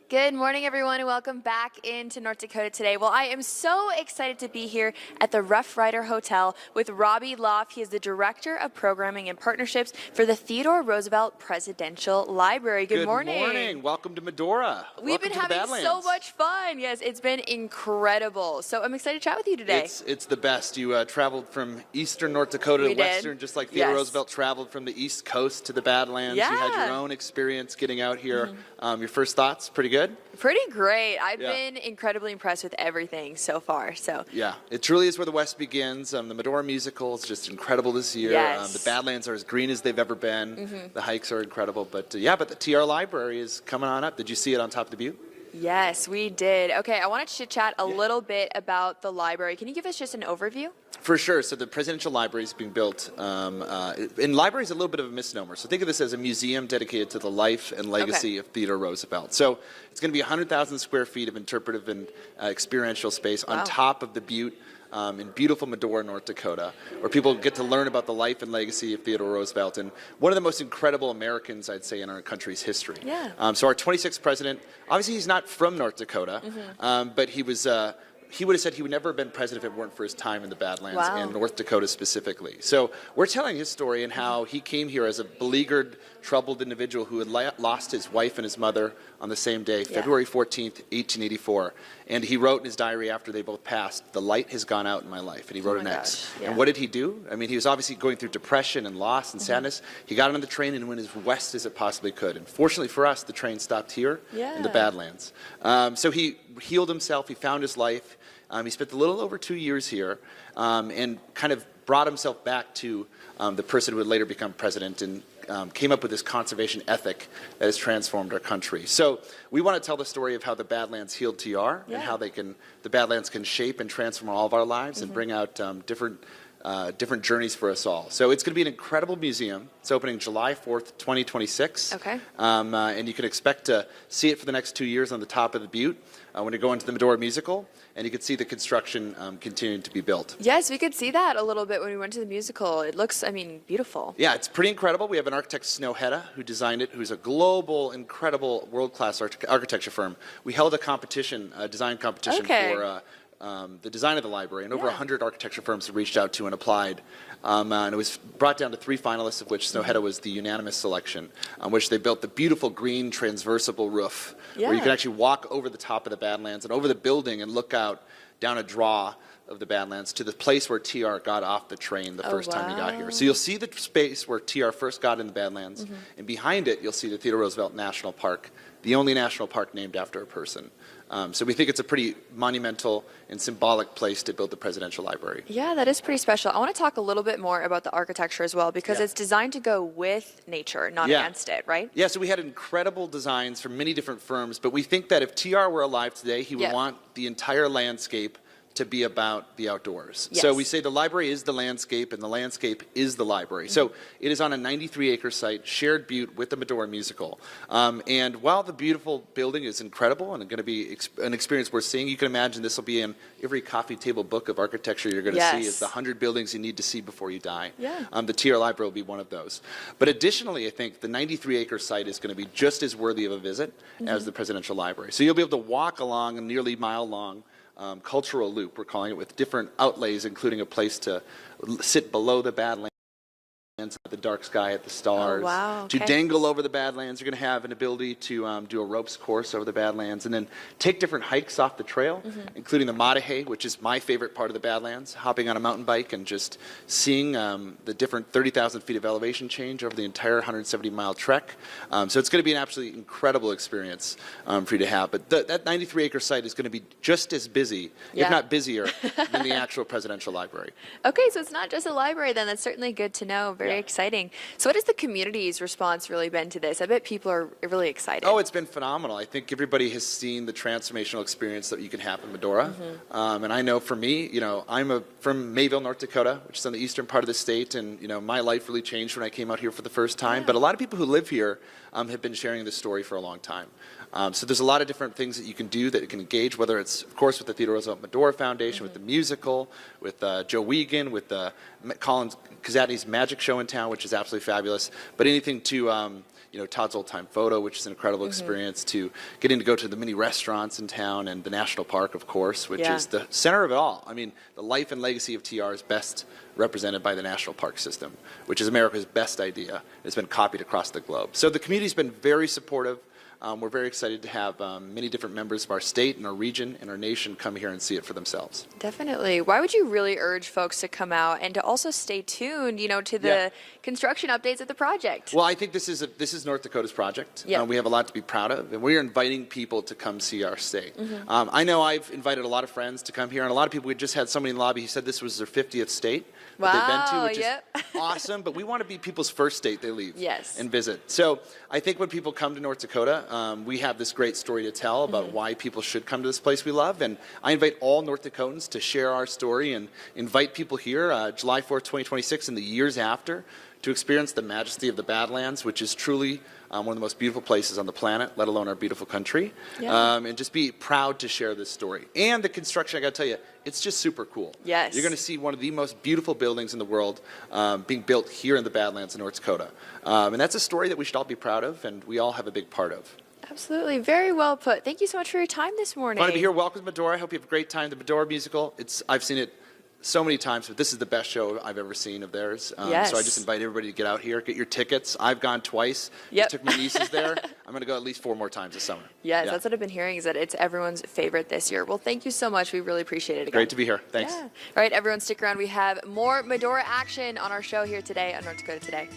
Good morning, everyone, and welcome back into North Dakota today. Well, I am so excited to be here at the Rough Rider Hotel with Robbie Loff. He is the Director of Programming and Partnerships for the Theodore Roosevelt Presidential Library. Good morning. Good morning. Welcome to Medora. We've been having so much fun. Yes, it's been incredible. So I'm excited to chat with you today. It's the best. You traveled from eastern North Dakota to western, just like Theodore Roosevelt traveled from the East Coast to the Badlands. Yeah. You had your own experience getting out here. Your first thoughts, pretty good? Pretty great. I've been incredibly impressed with everything so far. Yeah, it truly is where the West begins. The Medora musical is just incredible this year. Yes. The Badlands are as green as they've ever been. The hikes are incredible. But but the TR Library is coming on up. Did you see it on top of the butte? Yes, we did. Okay, I wanted to chat a little bit about the library. Can you give us just an overview? For sure. So the Presidential Library is being built, and library is a little bit of a misnomer. So think of this as a museum dedicated to the life and legacy of Theodore Roosevelt. So it's going to be 100,000 square feet of interpretive and experiential space on top of the butte in beautiful Medora, North Dakota, where people get to learn about the life and legacy of Theodore Roosevelt, and one of the most incredible Americans, I'd say, in our country's history. So our 26th president, obviously he's not from North Dakota, but he was... he would have said he would never have been president if it weren't for his time in the Badlands and North Dakota specifically. So we're telling his story and how he came here as a beleaguered, troubled individual who had lost his wife and his mother on the same day, February 14th, 1884. And he wrote in his diary after they both passed, "The light has gone out in my life." And he wrote an X. And what did he do? I mean, he was obviously going through depression and loss and sadness. He got on the train and went as west as it possibly could. And fortunately for us, the train stopped here in the Badlands. So he healed himself. He found his life. He spent a little over 2 years here and kind of brought himself back to the person who would later become president and came up with this conservation ethic that has transformed our country. So we want to tell the story of how the Badlands healed TR and how the Badlands can shape and transform all of our lives and bring out different journeys for us all. So it's going to be an incredible museum. It's opening July 4th, 2026. Okay. And you can expect to see it for the next 2 years on the top of the butte when you go into the Medora musical, and you can see the construction continuing to be built. Yes, we could see that a little bit when we went to the musical. It looks, I mean, beautiful. Yeah, it's pretty incredible. We have an architect, Snow Hedda, who designed it, who's a global, incredible, world-class architecture firm. We held a competition, a design competition for the design of the library, and over 100 architecture firms have reached out to and applied. And it was brought down to 3 finalists, of which Snow Hedda was the unanimous selection, on which they built the beautiful green transversible roof, where you can actually walk over the top of the Badlands and over the building and look out down a draw of the Badlands to the place where TR got off the train the first time he got here. So you'll see the space where TR first got in the Badlands, and behind it you'll see the Theodore Roosevelt National Park, the only national park named after a person. So we think it's a pretty monumental and symbolic place to build the Presidential Library. Yeah, that is pretty special. I want to talk a little bit more about the architecture as well, because it's designed to go with nature, not against it, right? Yeah, so we had incredible designs from many different firms, but we think that if TR were alive today, he would want the entire landscape to be about the outdoors. So we say the library is the landscape and the landscape is the library. So it is on a 93-acre site, shared butte with the Medora musical. And while the beautiful building is incredible and going to be an experience worth seeing, you can imagine this will be in every coffee table book of architecture you're going to see is the 100 buildings you need to see before you die. The TR Library will be one of those. But additionally, I think the 93-acre site is going to be just as worthy of a visit as the Presidential Library. So you'll be able to walk along a nearly mile-long cultural loop, we're calling it, with different outlays, including a place to sit below the Badlands, at the dark sky, at the stars, to dangle over the Badlands. You're going to have an ability to do a ropes course over the Badlands, and then take different hikes off the trail, including the Matahay, which is my favorite part of the Badlands, hopping on a mountain bike and just seeing the different 30,000 feet of elevation change over the entire 170-mile trek. So it's going to be an absolutely incredible experience for you to have. But that 93-acre site is going to be just as busy, if not busier, than the actual Presidential Library. Okay, so it's not just a library then. That's certainly good to know. Very exciting. So what has the community's response really been to this? I bet people are really excited. Oh, it's been phenomenal. I think everybody has seen the transformational experience that you can have in Medora. And I know for me, you know, I'm from Mayville, North Dakota, which is on the eastern part of the state, and you know, my life really changed when I came out here for the first time. But a lot of people who live here have been sharing this story for a long time. So there's a lot of different things that you can do that can engage, whether it's, of course, with the Theodore Roosevelt Medora Foundation, with the musical, with Joe Wiegand, with Colin Kazatny's magic show show in town, which is absolutely fabulous. But anything to Todd's Old Time Photo, which is an incredible experience, to getting to go to the many restaurants in town and the National Park, of course, which is the center of it all. I mean, the life and legacy of TR is best represented by the National Park System, which is America's best idea. It's been copied across the globe. So the community's been very supportive. We're very excited to have many different members of our state and our region and our nation come here and see it for themselves. Definitely. Why would you really urge folks to come out and to also stay tuned, to the construction updates of the project? Well, I think this is North Dakota's project. We have a lot to be proud of, and we are inviting people to come see our state. I know I've invited a lot of friends to come here, and a lot of people, we just had somebody in the lobby who said this was their 50th state that they've been to, which is awesome, but we want to be people's first state they leave and visit. So I think when people come to North Dakota, we have this great story to tell about why people should come to this place we love, and I invite all North Dakotans to share our story and invite people here July 4th, 2026 and the years after to experience the majesty of the Badlands, which is truly one of the most beautiful places on the planet, let alone our beautiful country, and just be proud to share this story. And the construction, I got to tell you, it's just super cool. Yes. You're going to see one of the most beautiful buildings in the world being built here in the Badlands of North Dakota. And that's a story that we should all be proud of, and we all have a big part of. Absolutely. Very well put. Thank you so much for your time this morning. Want to be here. Welcome to Medora. I hope you have a great time. The Medora musical, I've seen it so many times, but this is the best show I've ever seen of theirs. So I just invite everybody to get out here, get your tickets. I've gone twice. Just took my nieces there. I'm going to go at least 4 more times this summer. Yes, that's what I've been hearing, is that it's everyone's favorite this year. Well, thank you so much. We really appreciate it again. Great to be here. Thanks. All right, everyone, stick around. We have more Medora action on our show here today on North Dakota Today.